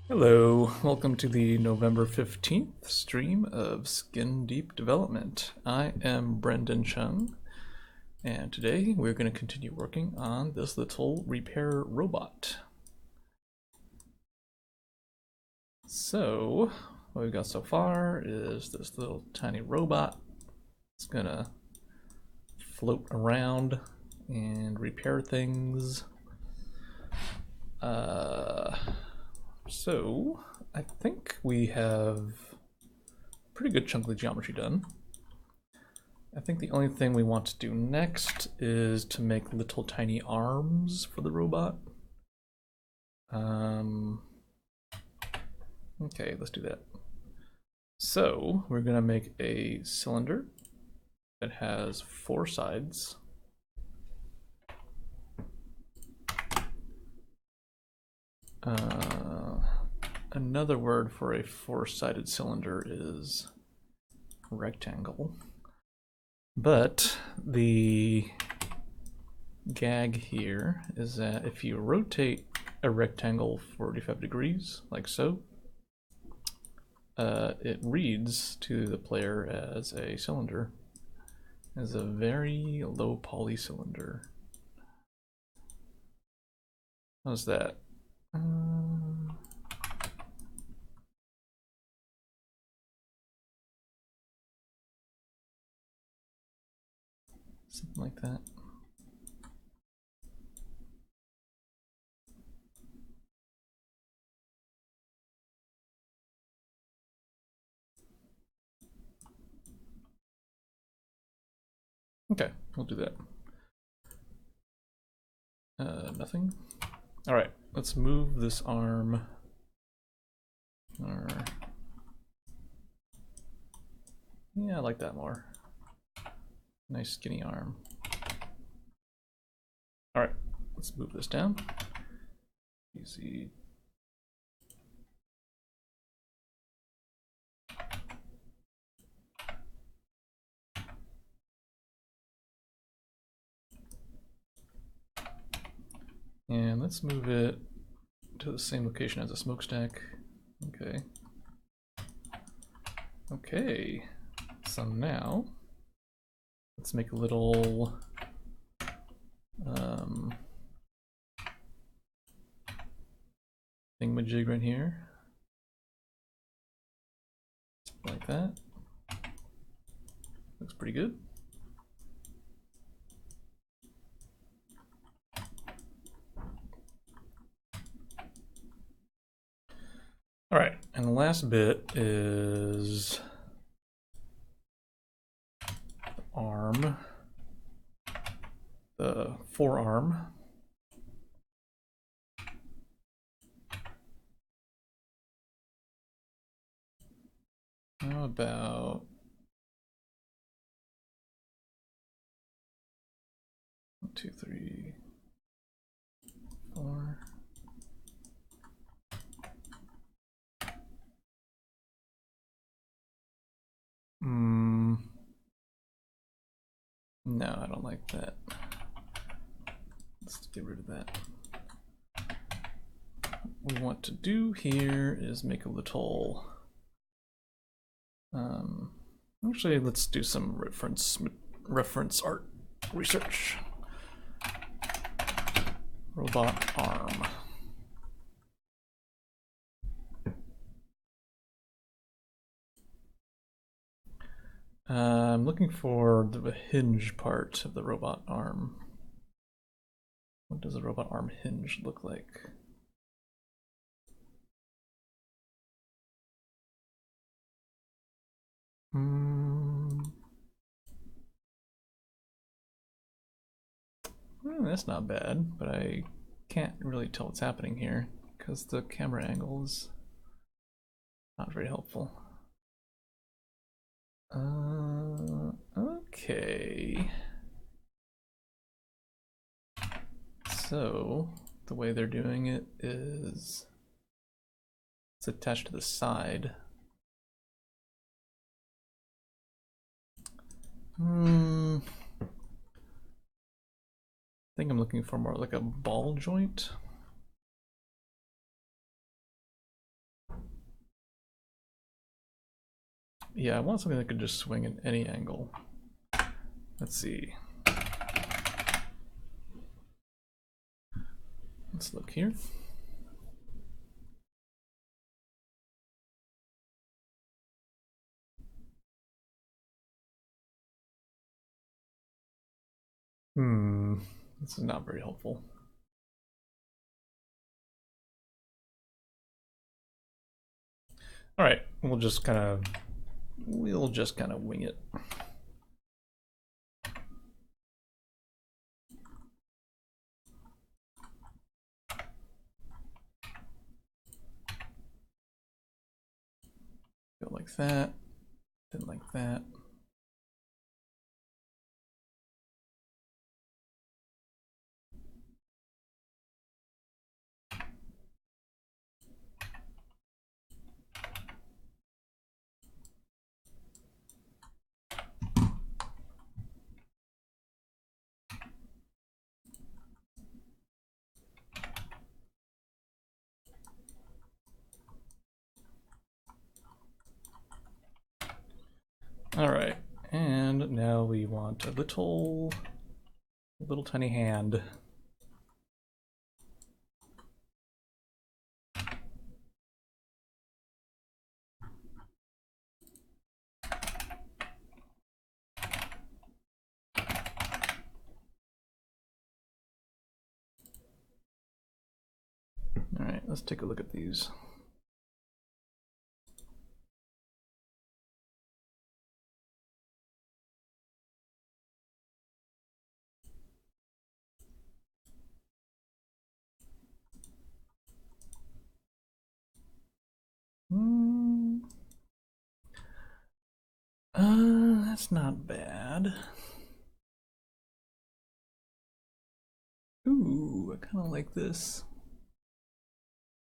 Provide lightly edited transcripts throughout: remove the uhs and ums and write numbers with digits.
Hello, welcome to the November 15th stream of Skin Deep Development. I am Brendan Chung, and today we're going to continue working on this little repair robot. So, what we've got so far is this little tiny robot. It's going to float around and repair things. So, I think we have a pretty good chunk of the geometry done. I think the only thing we want to do next is to make little tiny arms for the robot. Okay, let's do that. So, we're going to make a cylinder that has 4 sides. Another word for a 4-sided cylinder is rectangle. But the gag here is that if you rotate a rectangle 45 degrees, like so, it reads to the player as a cylinder, as a very low poly cylinder. How's that? Something like that. Okay, we'll do that. Nothing. All right, let's move this arm. Yeah, I like that more. Nice skinny arm. All right, let's move this down. Easy. And let's move it to the same location as a smokestack. Okay. Okay, so now let's make a little thingamajig right here. Like that. Looks pretty good. All right, and the last bit is the arm, the forearm. How about 1, 2, 3, 4. No, I don't like that. Let's get rid of that. What we want to do here is make a little. Actually, let's do some reference art research. Robot arm. I'm looking for the hinge part of the robot arm. What does a robot arm hinge look like? That's not bad, but I can't really tell what's happening here because the camera angle is not very helpful. Okay. So the way they're doing it is it's attached to the side. I think I'm looking for more like a ball joint. Yeah, I want something that can just swing in any angle. Let's see. Let's look here. This is not very helpful. All right, we'll just kind of wing it. Go like that, then like that. All right, and now we want a little tiny hand. All right, let's take a look at these. That's not bad. Ooh, I kind of like this.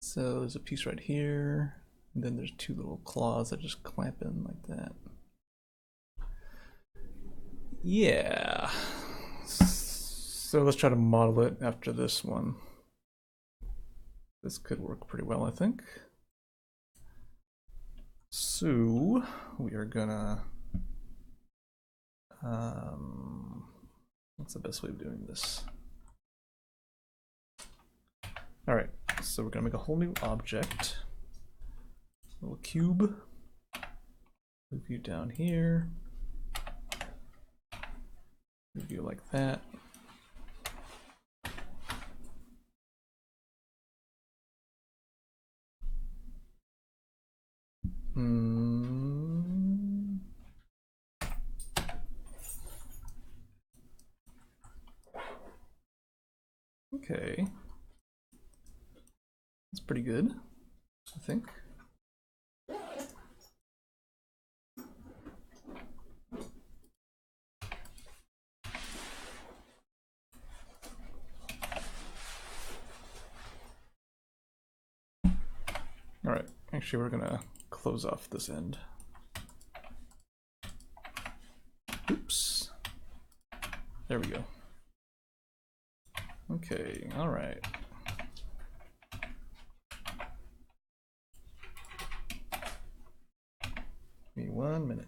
So there's a piece right here, and then there's two little claws that just clamp in like that. Yeah. So let's try to model it after this one. This could work pretty well, I think. So we are gonna, what's the best way of doing this? All right, so we're gonna make a whole new object, a little cube, move you down here, move you like that. Okay. That's pretty good, I think. All right, actually we're gonna close off this end. Oops. There we go. Okay, all right. Give me 1 minute.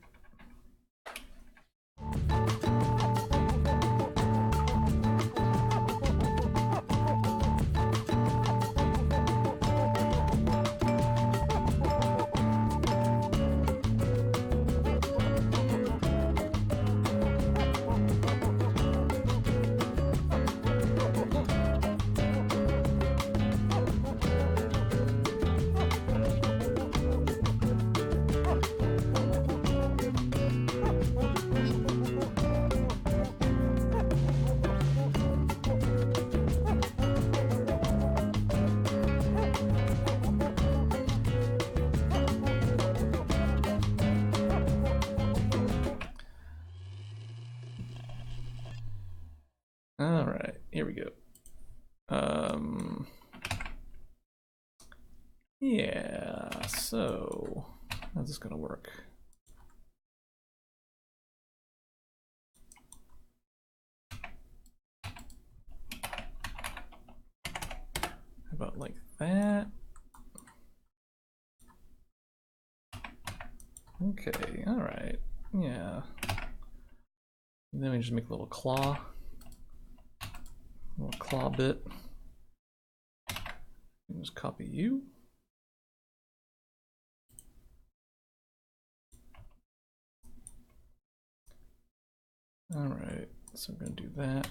All right, here we go. Yeah, so how's this gonna work? How about like that? Okay, alright. Yeah. And then we just make a little claw bit. And just copy you. Alright, so we're gonna do that.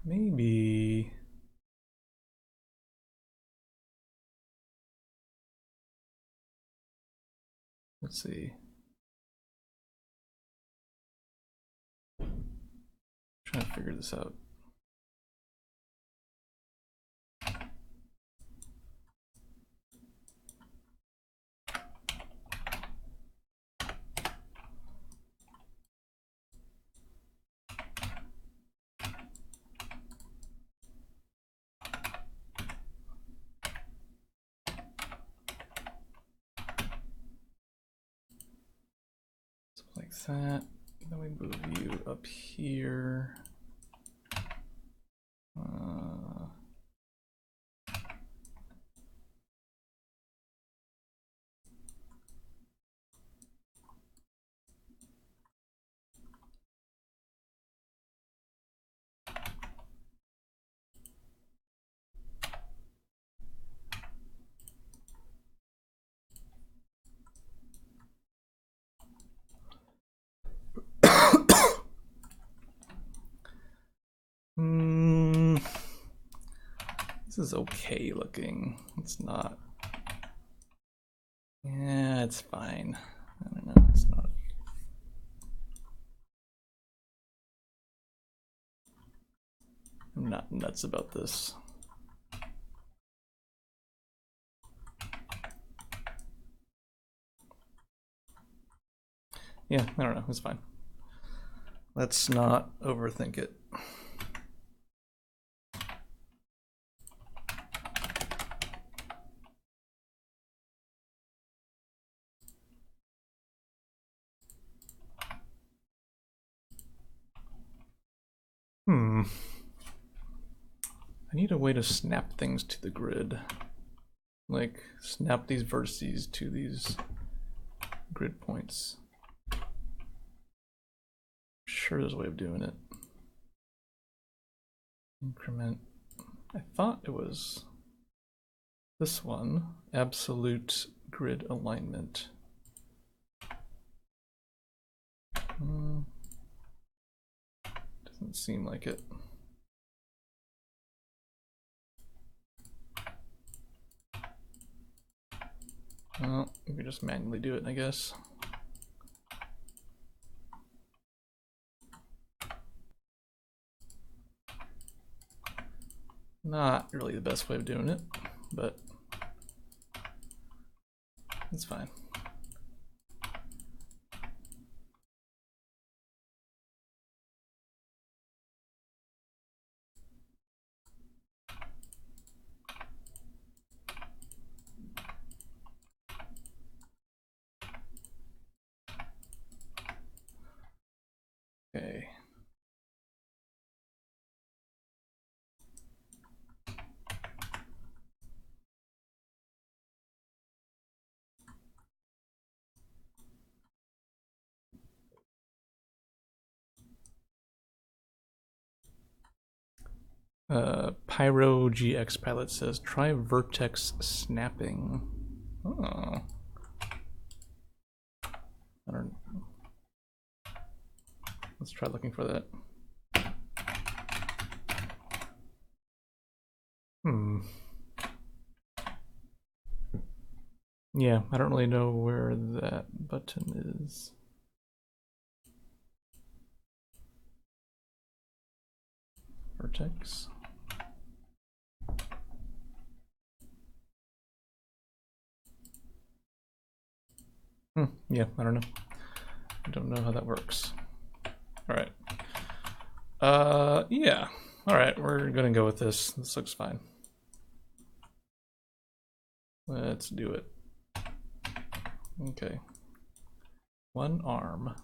Maybe. Let's see. Trying to figure this out. Like that. Then we move you up here. This is okay looking. It's not. Yeah, it's fine. I don't know. It's not. I'm not nuts about this. Yeah, I don't know. It's fine. Let's not overthink it. I need a way to snap things to the grid. Like, snap these vertices to these grid points. I'm sure there's a way of doing it. Increment. I thought it was this one, absolute grid alignment. Doesn't seem like it. Well, we can just manually do it, I guess. Not really the best way of doing it, but it's fine. Okay. Pyro GX Pilot says, try vertex snapping. Oh. I don't know. Let's try looking for that. Yeah, I don't really know where that button is. Vertex. Yeah, I don't know. I don't know how that works. All right. Yeah. All right, we're gonna go with this. This looks fine. Let's do it. Okay. One arm.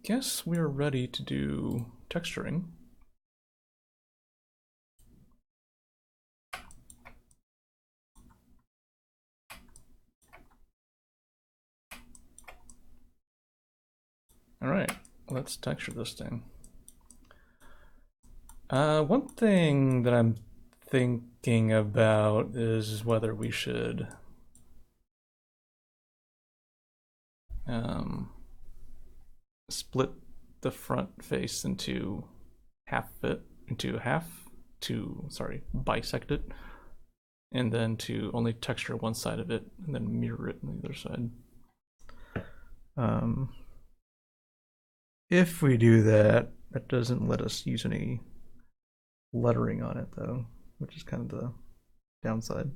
guess we're ready to do texturing. All right, let's texture this thing. One thing that I'm thinking about is whether we should split the front face into bisect it, and then to only texture one side of it and then mirror it on the other side. If we do that, that doesn't let us use any lettering on it though, which is kind of the downside.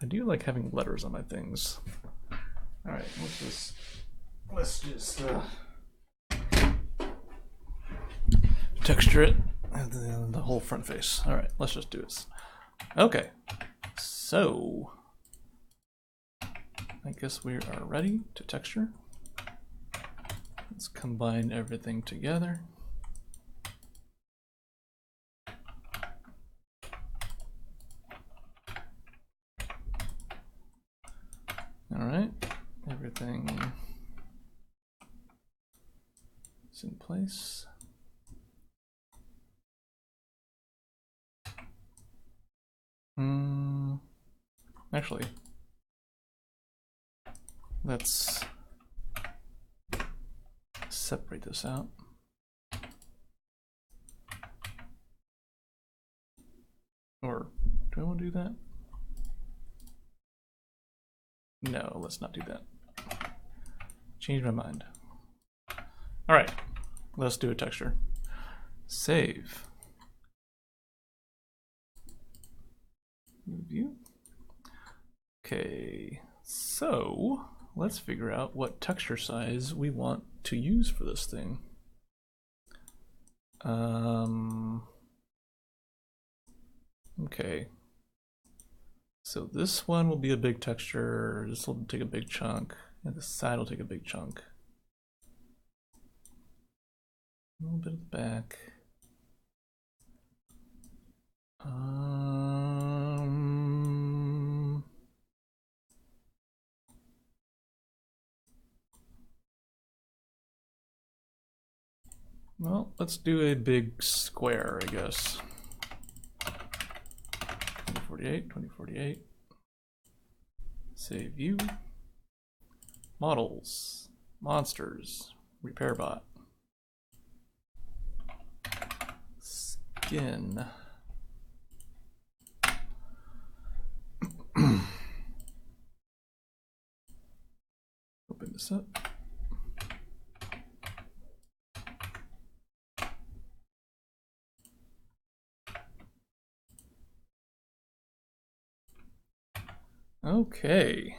I do like having letters on my things. All right, let's just texture it, the whole front face. All right, let's just do this. Okay, so I guess we are ready to texture. Let's combine everything together. All right, everything is in place. Actually, let's separate this out. Or do I want to do that? No, let's not do that. Change my mind. All right, let's do a texture. Save. View. Okay, so let's figure out what texture size we want to use for this thing. Okay, so this one will be a big texture, this will take a big chunk, and this side will take a big chunk. A little bit of the back. Well, let's do a big square, I guess. 2048, 2048. Save view. Models, monsters, repair bot. Skin. Open this up. Okay,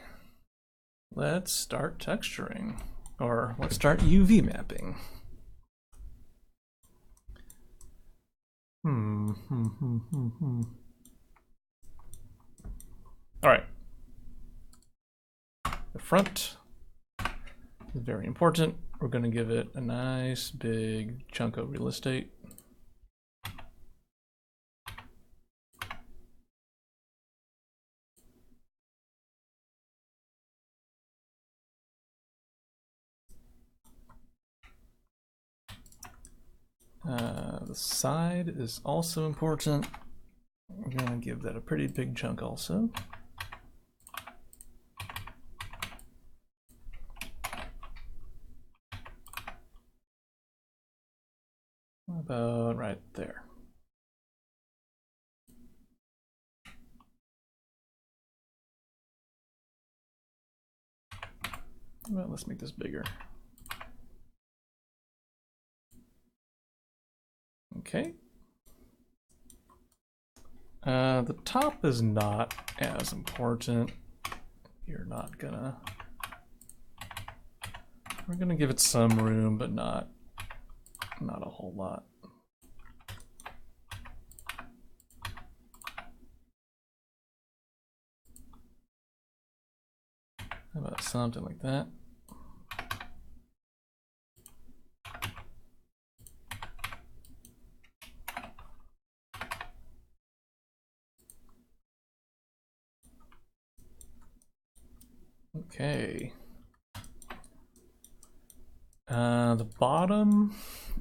let's start texturing, or let's start UV mapping. All right, the front is very important. We're going to give it a nice big chunk of real estate. The side is also important. We're going to give that a pretty big chunk also. About right there. Well, let's make this bigger. Okay. The top is not as important. We're gonna give it some room, but not a whole lot. How about something like that? Okay. The bottom,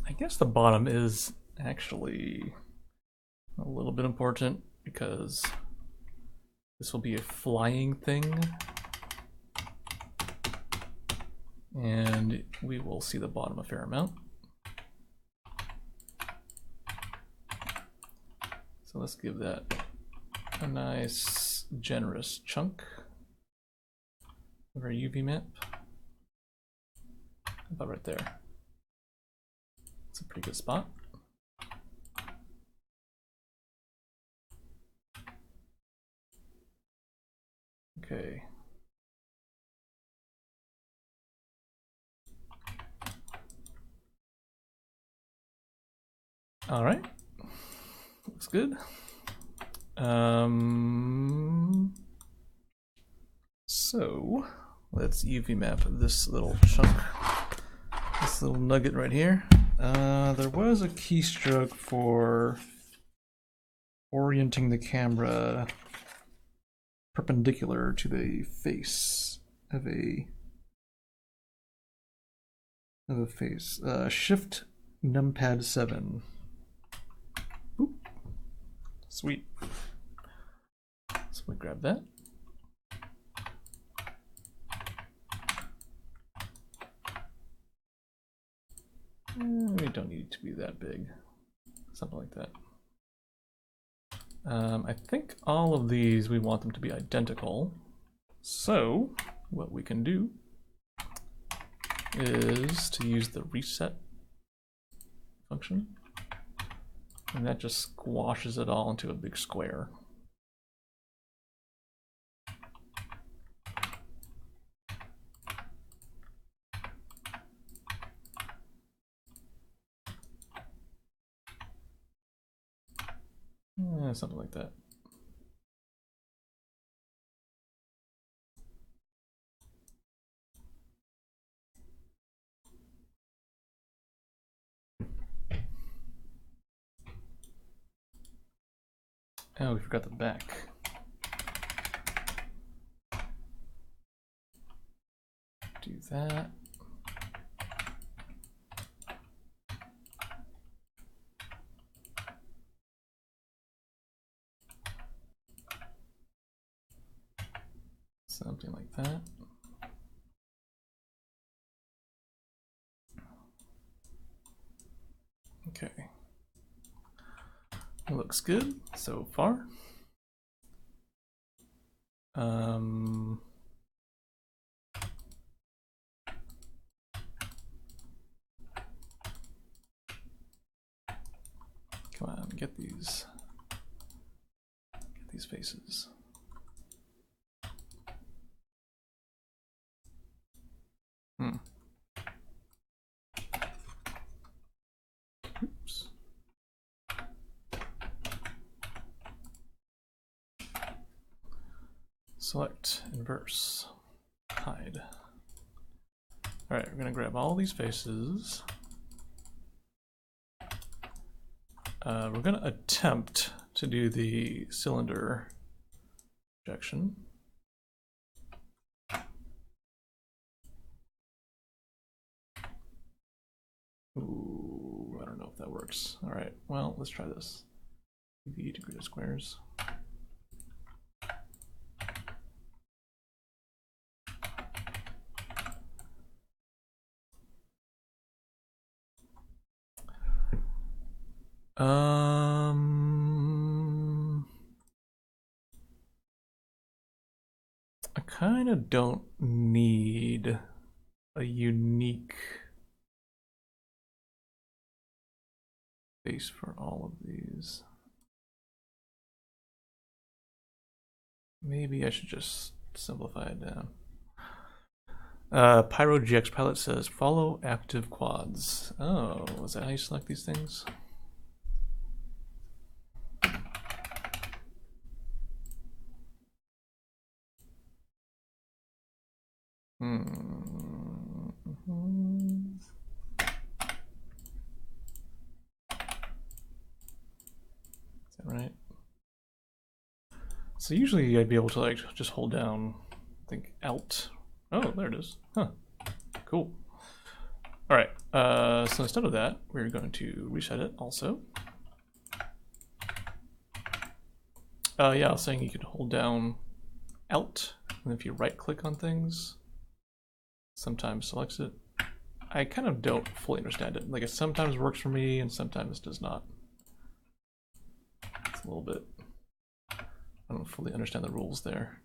I guess the bottom is actually a little bit important because this will be a flying thing. And we will see the bottom a fair amount. So let's give that a nice generous chunk of our UV map. About right there. It's a pretty good spot. Okay. All right. Looks good. So let's UV map this little chunk, this little nugget right here. There was a keystroke for orienting the camera perpendicular to the face of a face. Shift numpad 7. Oop. Sweet. So we grab that. We don't need it to be that big. Something like that. I think all of these we want them to be identical. So what we can do is to use the reset function, and that just squashes it all into a big square. Something like that. Oh, we forgot the back. Do that. Something like that. Okay. Looks good so far. Come on, get these faces. Oops. Select, inverse, hide. All right, we're gonna grab all these faces. We're gonna attempt to do the cylinder projection. Ooh, I don't know if that works. All right, well, let's try this. UV degree of squares. I kind of don't need a unique face for all of these. Maybe I should just simplify it down. PyroGX Pilot says follow active quads. Oh, is that how you select these things? Is that right? So usually I'd be able to like just hold down, I think Alt. Oh, there it is. Huh. Cool. All right. So instead of that, we're going to reset it also. Yeah, I was saying you could hold down Alt, and if you right-click on things, sometimes selects it. I kind of don't fully understand it. Like, it sometimes works for me, and sometimes does not. It's a little bit... I don't fully understand the rules there.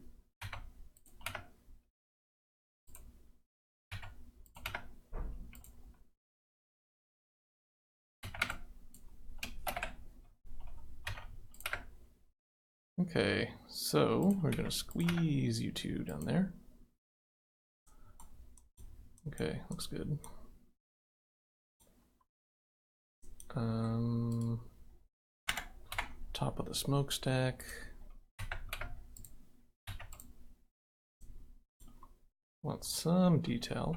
Okay, so we're gonna squeeze you two down there. Okay, looks good. Top of the smokestack. Want some detail.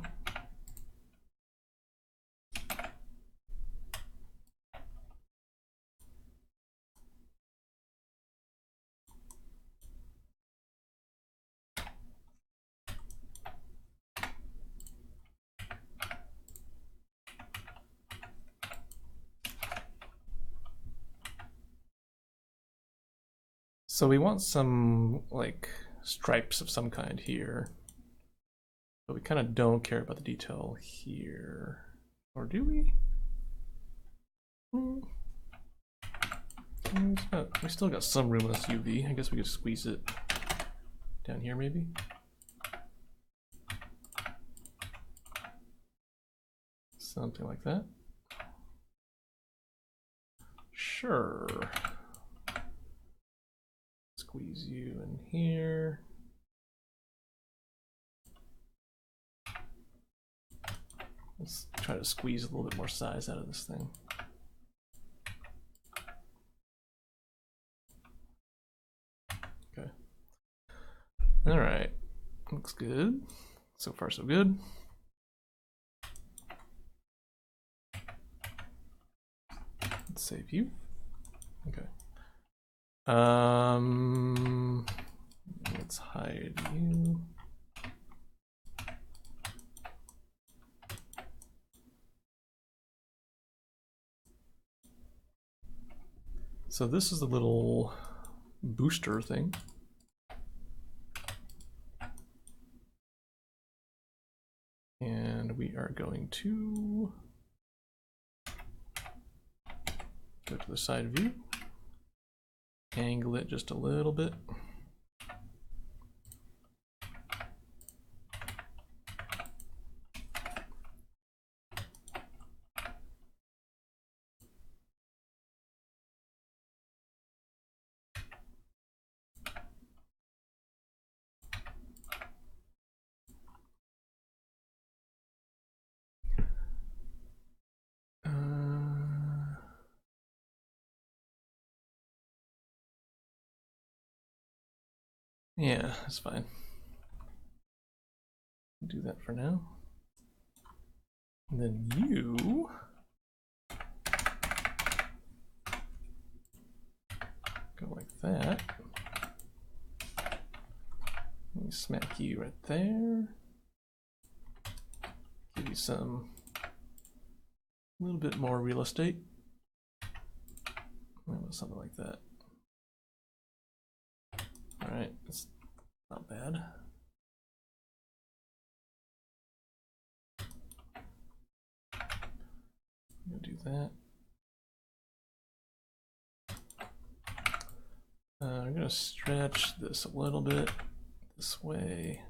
So we want some, like, stripes of some kind here. But we kind of don't care about the detail here. Or do we? We still got some room in this UV. I guess we could squeeze it down here maybe. Something like that. Sure. Squeeze you in here. Let's try to squeeze a little bit more size out of this thing. Okay. All right. Looks good. So far, so good. Let's save you. Okay. Let's hide you. So this is the little booster thing. And we are going to go to the side view, angle it just a little bit. Yeah, that's fine. Do that for now. And then you go like that. Let me smack you right there. Give you some, a little bit more real estate. Something like that. All right, that's not bad. I'm gonna do that. I'm gonna stretch this a little bit this way.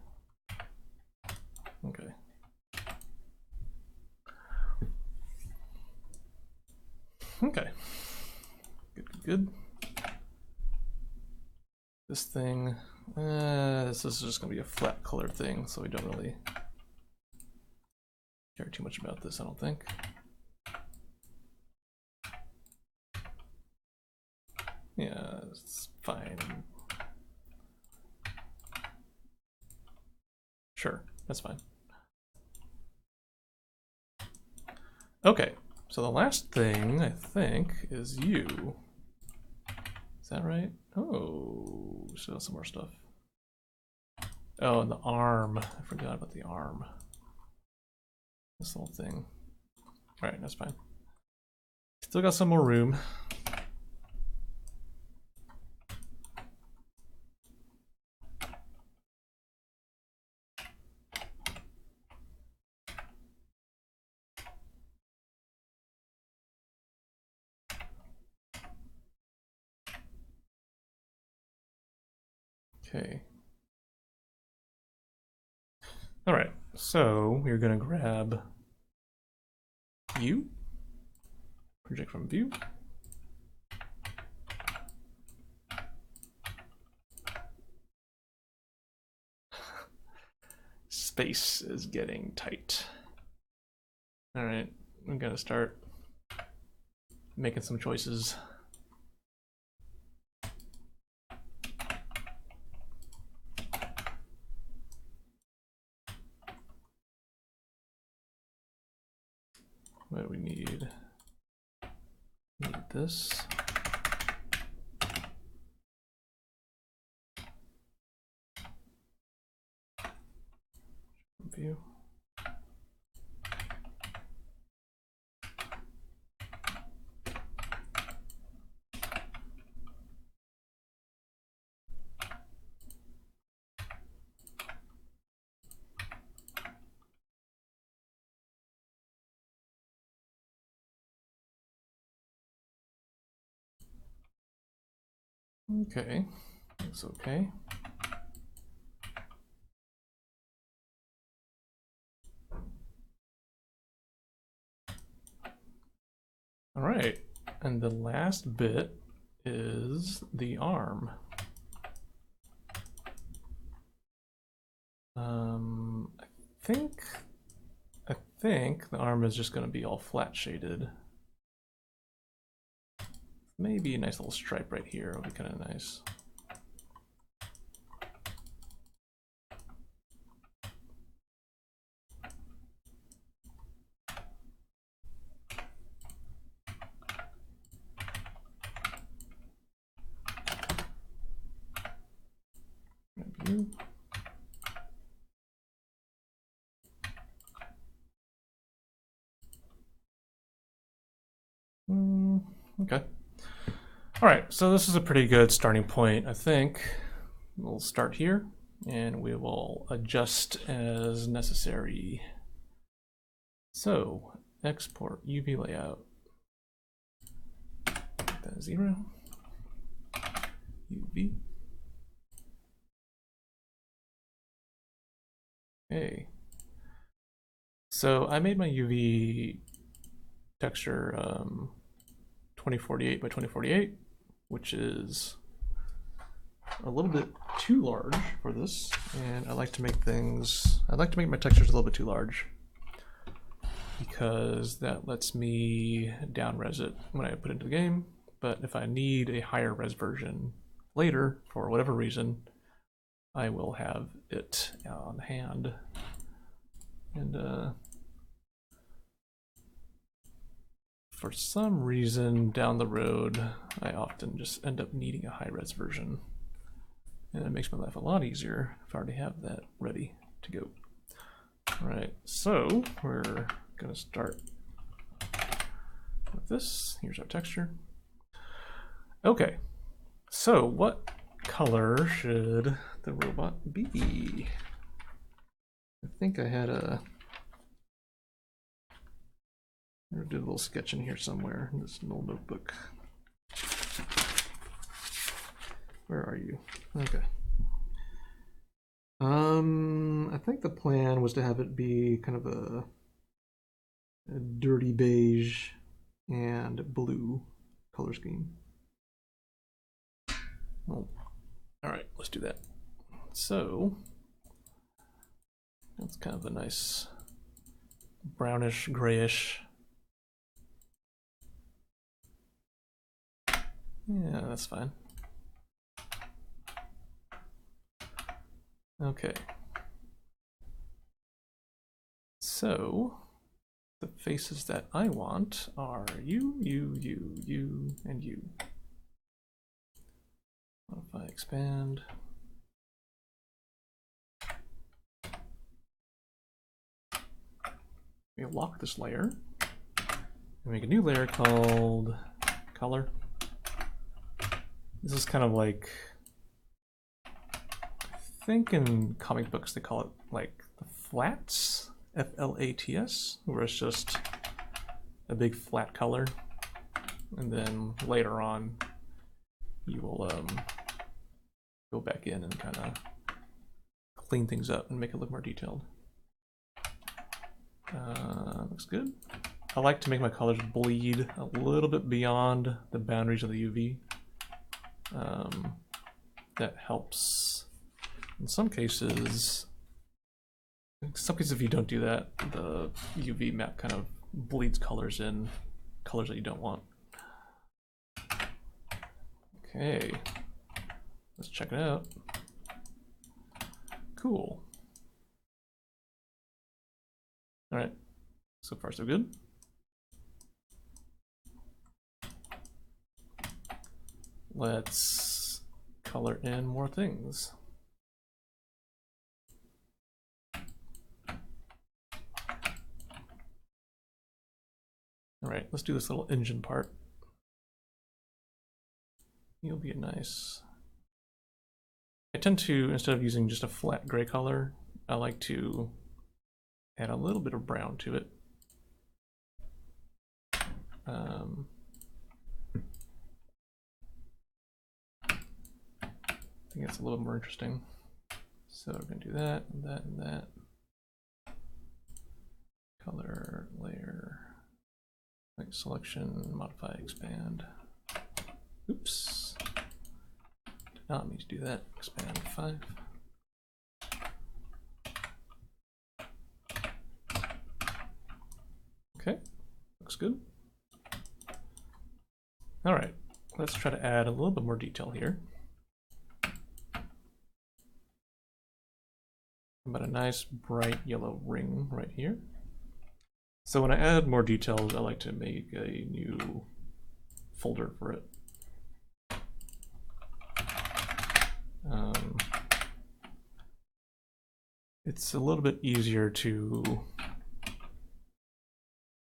Okay. Okay. Good, good, good. This thing, this is just gonna be a flat color thing, so we don't really care too much about this, I don't think. Yeah, it's fine. Sure, That's fine. Okay, so the last thing I think is you. Is that right? Oh, still some more stuff. Oh, and the arm. I forgot about the arm. This little thing. Alright, that's fine. Still got some more room. Okay. Alright, so we're gonna grab you, project from view. Space is getting tight. Alright, I'm gonna start making some choices. What do we need? We need this. View. Okay, looks okay. All right, and the last bit is the arm. I think the arm is just going to be all flat shaded. Maybe a nice little stripe right here would be kind of nice. View. Okay. All right, so this is a pretty good starting point, I think. We'll start here, and we will adjust as necessary. So, export UV layout. Make that 0. UV. Okay. So I made my UV texture 2048 by 2048, which is a little bit too large for this, and I like to make my textures a little bit too large because that lets me down res it when I put it into the game. But if I need a higher res version later for whatever reason, I will have it on hand. And for some reason down the road, I often just end up needing a high res version. And it makes my life a lot easier if I already have that ready to go. All right, so we're gonna start with this. Here's our texture. Okay, so what color should the robot be? I think I had I did a little sketch in here somewhere in this little notebook. Where are you? Okay. I think the plan was to have it be kind of a dirty beige and blue color scheme. Well, all right, let's do that. So that's kind of a nice brownish, grayish. Yeah, that's fine. Okay. So the faces that I want are you, and you. Modify, expand. We lock this layer and make a new layer called color. This is kind of like, I think in comic books they call it like the flats, F-L-A-T-S, where it's just a big flat color, and then later on you will go back in and kind of clean things up and make it look more detailed. Looks good. I like to make my colors bleed a little bit beyond the boundaries of the UV. That helps in some cases. In some cases, if you don't do that, the UV map kind of bleeds colors in, colors that you don't want. Okay, let's check it out. Cool. All right, so far so good. Let's color in more things. All right, let's do this little engine part. You'll be nice. I tend to, instead of using just a flat gray color, I like to add a little bit of brown to it. I think it's a little more interesting. So we're going to do that, and that, and that. Color, layer, like selection, modify, expand. Oops. Did not mean to do that. Expand 5. Okay, looks good. All right, let's try to add a little bit more detail here. About a nice bright yellow ring right here. So when I add more details, I like to make a new folder for it. It's a little bit easier to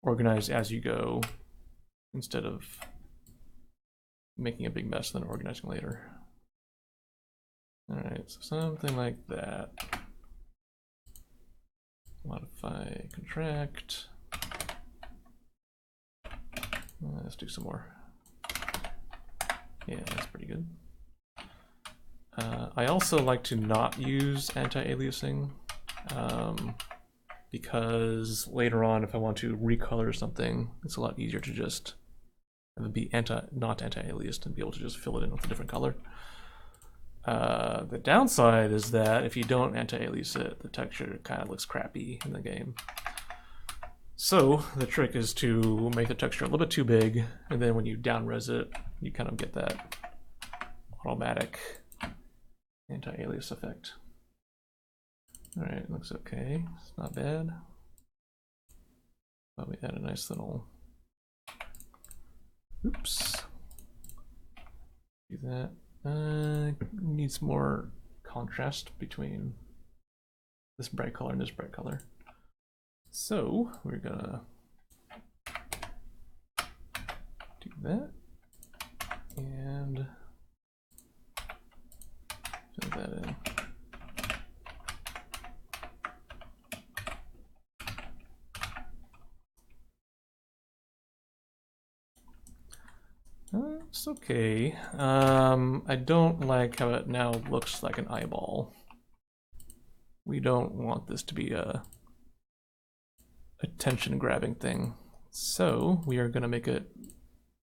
organize as you go instead of making a big mess and then organizing later. All right, so something like that. Modify, contract. Let's do some more. Yeah, that's pretty good. I also like to not use anti-aliasing because later on, if I want to recolor something, it's a lot easier to just have it be not anti-aliased and be able to just fill it in with a different color. The downside is that if you don't anti-alias it, the texture kind of looks crappy in the game. So the trick is to make the texture a little bit too big, and then when you down-res it, you kind of get that automatic anti-alias effect. All right, looks okay. It's not bad. But we add a nice little. Oops. Do that. Needs more contrast between this bright color and this bright color. So we're gonna do that and fill that in. It's okay. I don't like how it now looks like an eyeball. We don't want this to be a attention-grabbing thing. So we are going to make it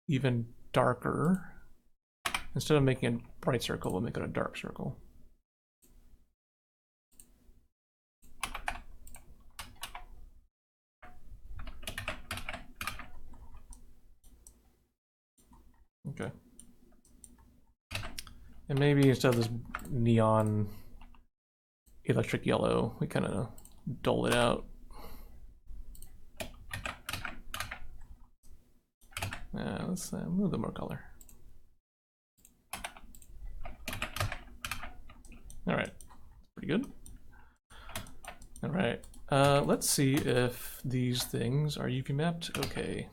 even darker. Instead of making a bright circle, we'll make it a dark circle. Okay. And maybe instead of this neon electric yellow, we kind of dull it out. Let's move them more color. All right, pretty good. All right, let's see if these things are UV mapped. Okay.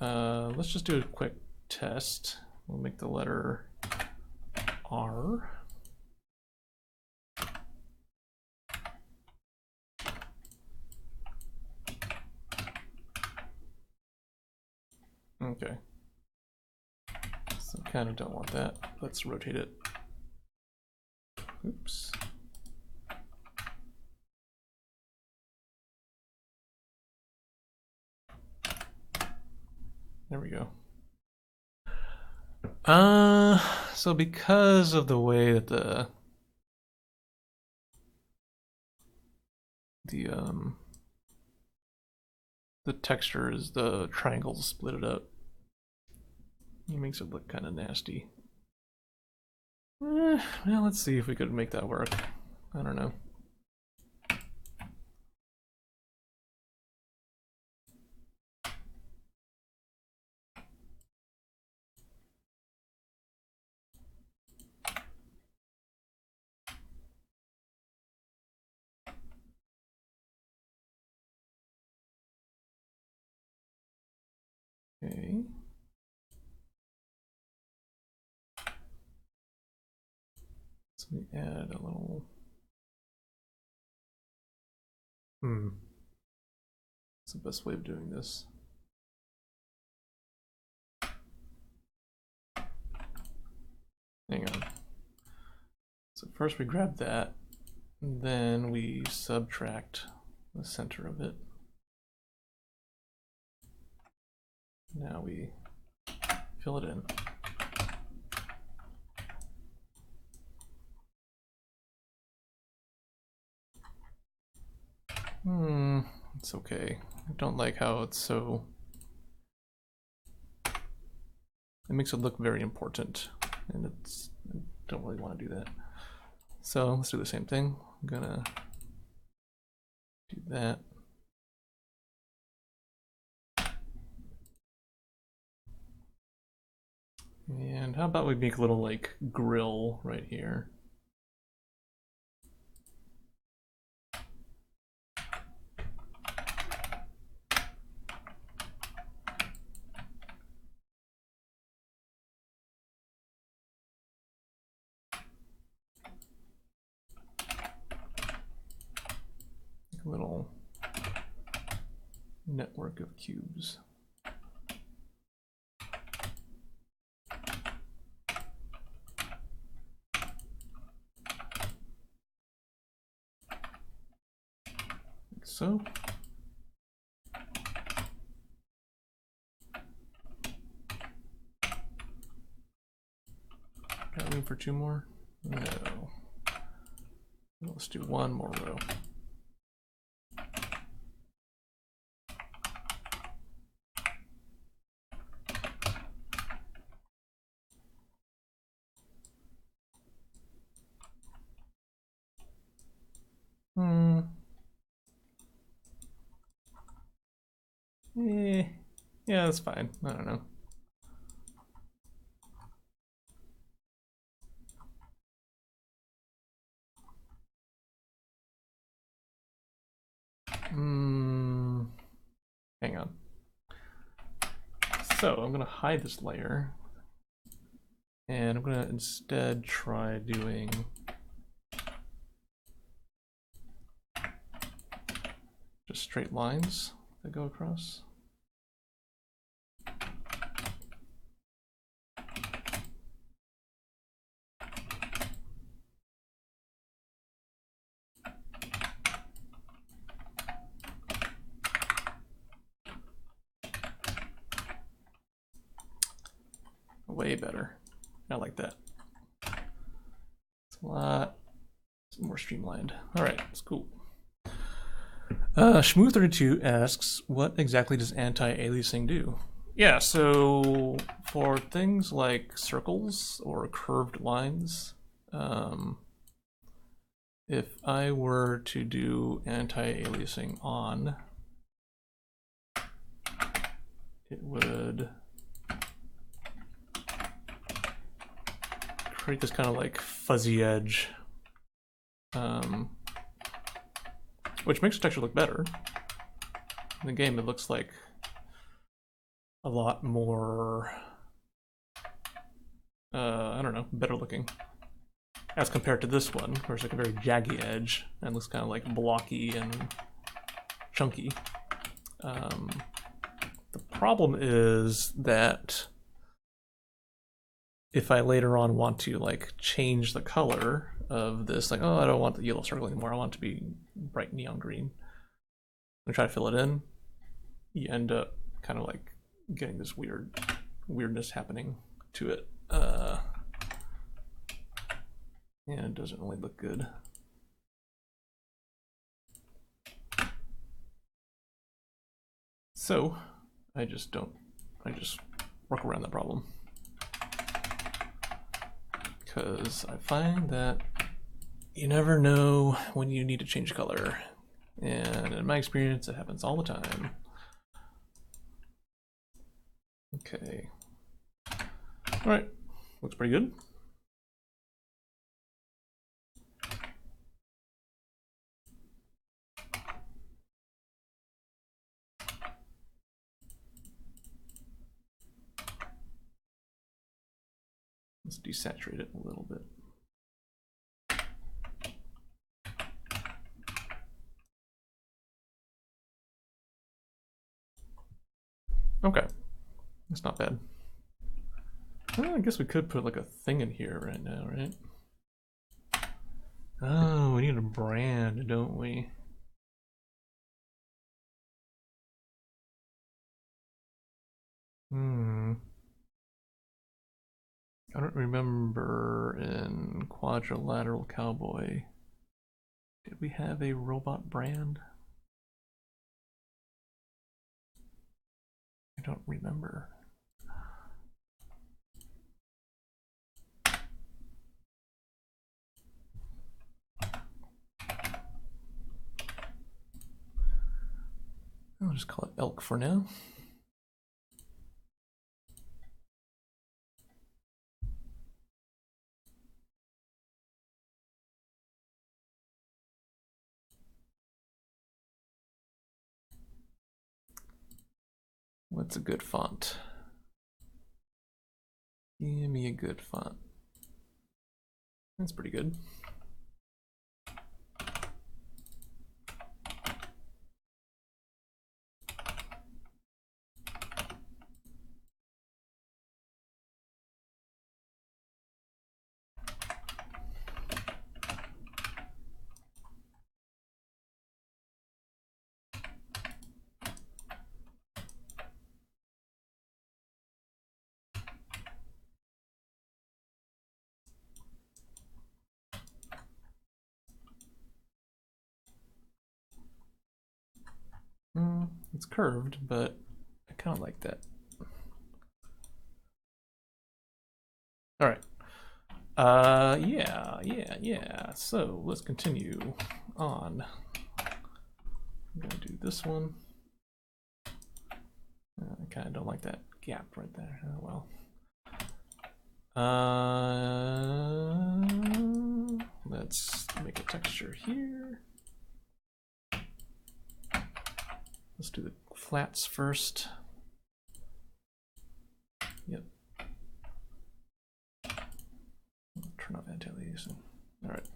Let's just do a quick test. We'll make the letter R. Okay. So kind of don't want that. Let's rotate it. Oops. There we go. So because of the way that the texture is, the triangles split it up. It makes it look kind of nasty. Well, let's see if we could make that work. I don't know. Okay. So we add a little. What's the best way of doing this? Hang on. So first we grab that, and then we subtract the center of it. Now we fill it in. It's okay. I don't like how it's so... It makes it look very important, and it's... I don't really want to do that. So let's do the same thing. I'm gonna do that. And how about we make a little like grill right here? A little network of cubes. Like so. Got room for 2 more? No. Let's do 1 more row. Yeah, that's fine. I don't know. Hang on. So I'm gonna hide this layer, and I'm gonna instead try doing just straight lines that go across. Way better. I like that. It's a lot more streamlined. All right, it's cool. Shmoo32 asks, what exactly does anti-aliasing do? Yeah, so for things like circles or curved lines, if I were to do anti-aliasing on, it would create this kind of like fuzzy edge, which makes the texture look better. In the game, it looks like a lot more, I don't know, better looking as compared to this one, where it's like a very jaggy edge and looks kind of like blocky and chunky. The problem is that if I later on want to like change the color of this, like, oh, I don't want the yellow circle anymore, I want it to be bright neon green, and try to fill it in, you end up kind of like getting this weirdness happening to it, and it doesn't really look good. So I just work around that problem, because I find that you never know when you need to change color, and in my experience it happens all the time. Okay, all right, looks pretty good. Let's desaturate it a little bit. Okay, that's not bad. Well, I guess we could put like a thing in here right now, right? Oh, we need a brand, don't we? I don't remember in Quadrilateral Cowboy, did we have a robot brand? I don't remember. I'll just call it Elk for now. What's a good font? Give me a good font. That's pretty good. It's curved, but I kind of like that. All right. Yeah. So let's continue on. I'm gonna do this one. I kind of don't like that gap right there. Oh well. Let's make a texture here. Let's do the flats first. Yep. Turn off anti-aliasing. All right.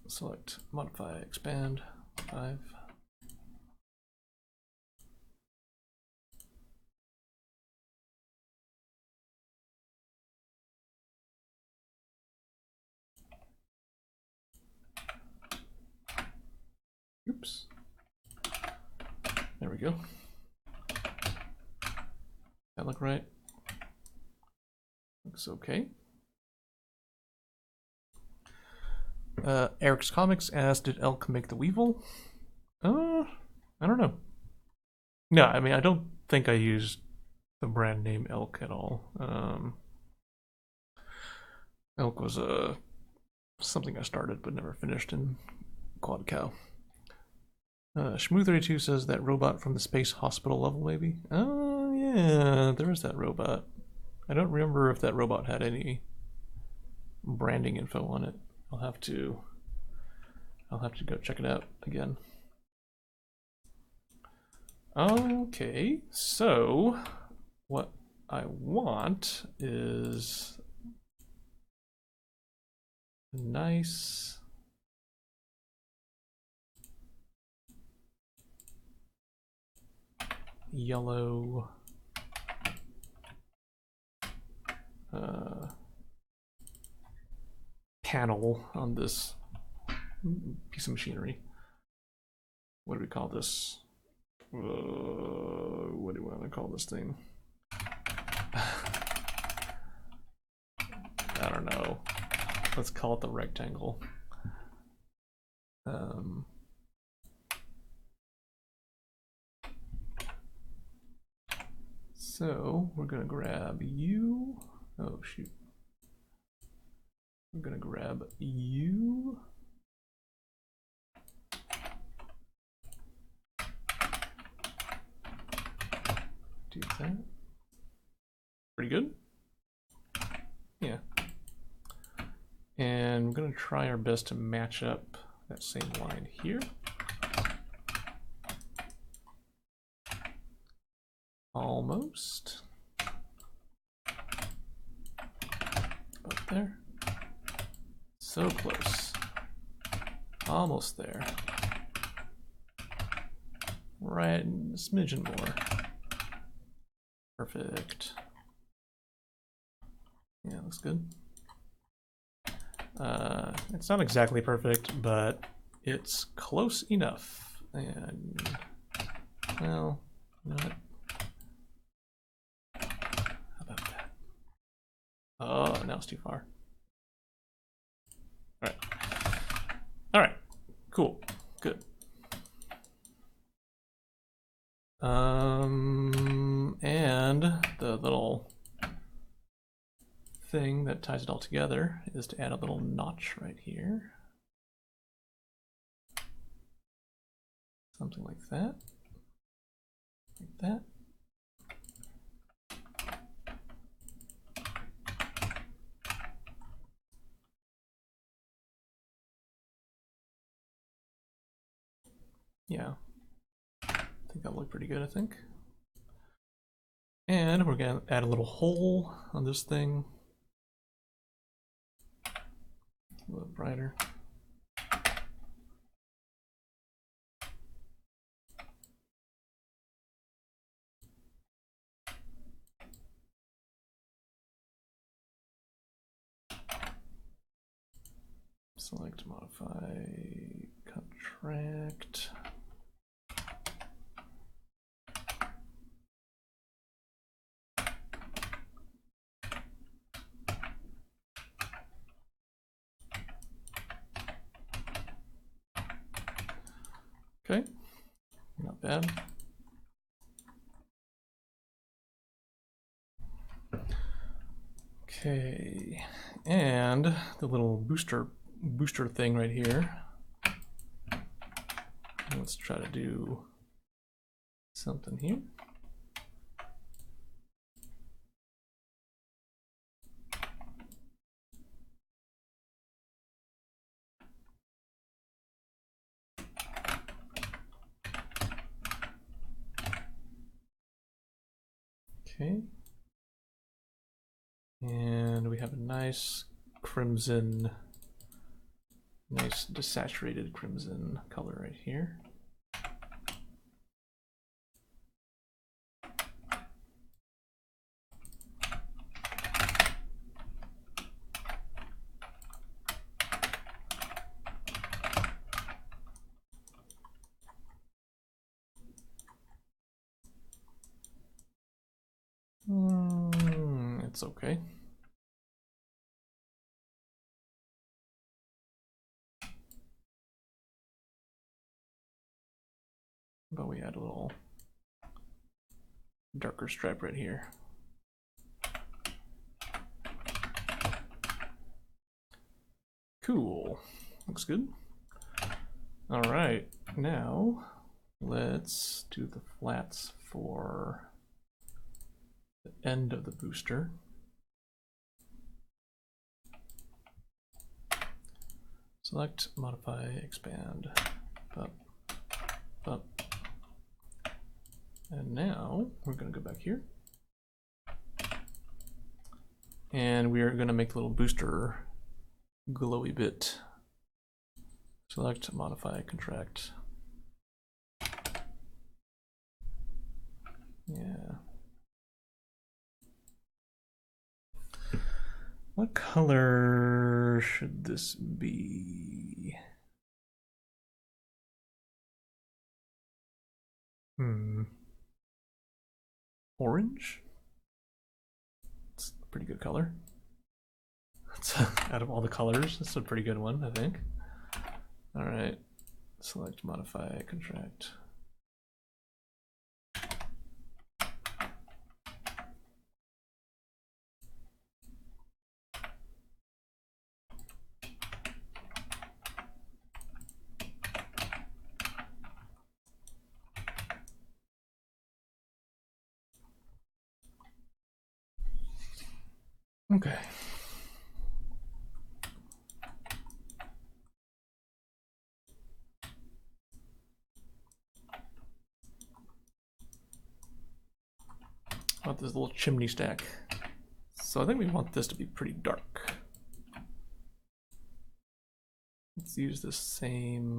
Select modify expand 5. Oops. There we go. That look right? Looks okay. Eric's Comics asked, did Elk make the Weevil? I don't know. No, I mean, I don't think I used the brand name Elk at all. Elk was something I started but never finished in Quad Cow. Shmoo32 says that robot from the space hospital level, maybe? Oh, yeah, there is that robot. I don't remember if that robot had any branding info on it. I'll have to go check it out again. Okay, so what I want is a nice yellow panel on this piece of machinery. What do we call this? What do we want to call this thing? I don't know. Let's call it the rectangle. So we're gonna grab you. Oh shoot. We're gonna grab you. Do that. Pretty good. Yeah. And we're gonna try our best to match up that same line here. Almost. Up there. So close. Almost there. Right, a smidgen more. Perfect. Yeah, looks good. It's not exactly perfect, but it's close enough. And, well, not. How about that? Oh, now it's too far. All right. All right. Cool. Good. And the little thing that ties it all together is to add a little notch right here. Something like that. Like that. Yeah. I think that'll look pretty good, I think. And we're gonna add a little hole on this thing. A little brighter. Select, modify, contract. Okay, not bad. Okay, and the little booster thing right here. Let's try to do something here. Okay. And we have a nice crimson, nice desaturated crimson color right here. It's okay. But we add a little darker stripe right here. Cool. Looks good. All right, now let's do the flats for the end of the booster. Select, modify, expand, up, up. And now we're going to go back here. And we are going to make the little booster glowy bit. Select, modify, contract. Yeah. What color should this be? Orange? It's a pretty good color. Out of all the colors, it's a pretty good one, I think. All right, select, modify, contract. Okay. About this little chimney stack. So I think we want this to be pretty dark. Let's use the same.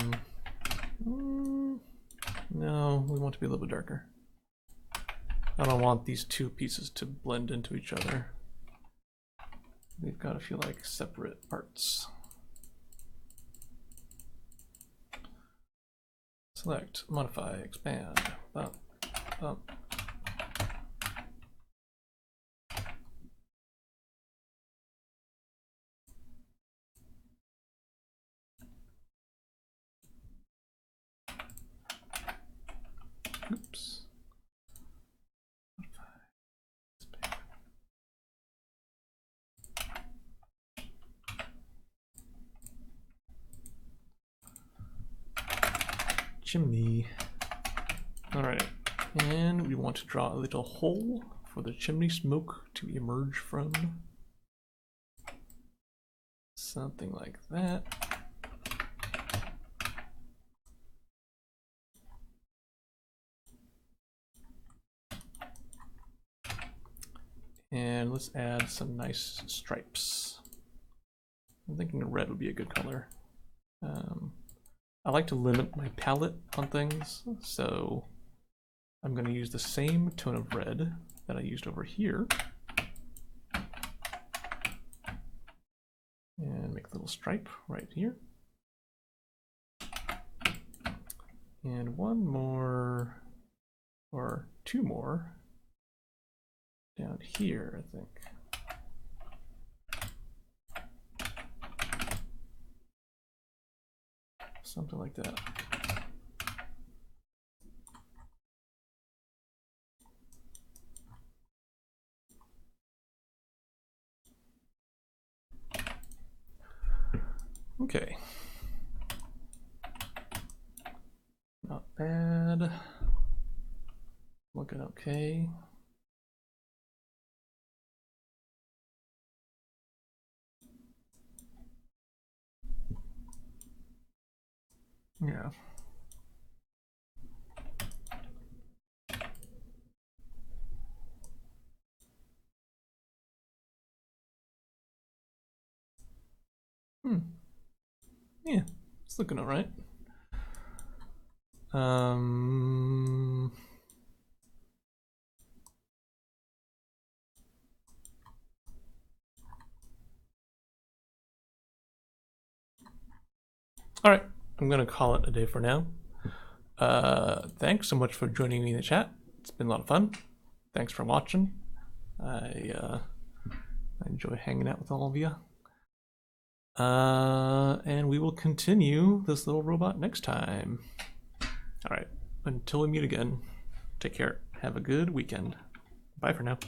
No, we want to be a little bit darker. I don't want these two pieces to blend into each other. They've got to feel like separate parts. Select, modify, expand, up, up. Oops. Chimney. All right, and we want to draw a little hole for the chimney smoke to emerge from. Something like that. And let's add some nice stripes. I'm thinking red would be a good color. I like to limit my palette on things, so I'm going to use the same tone of red that I used over here. And make a little stripe right here. And one more, or two more, down here, I think. Something like that. Okay. Not bad. Looking okay. Yeah. Yeah, it's looking all right. All right, I'm gonna call it a day for now. Thanks so much for joining me in the chat. It's been a lot of fun. Thanks for watching. I enjoy hanging out with all of you. And we will continue this little robot next time. All right, until we meet again, take care. Have a good weekend. Bye for now.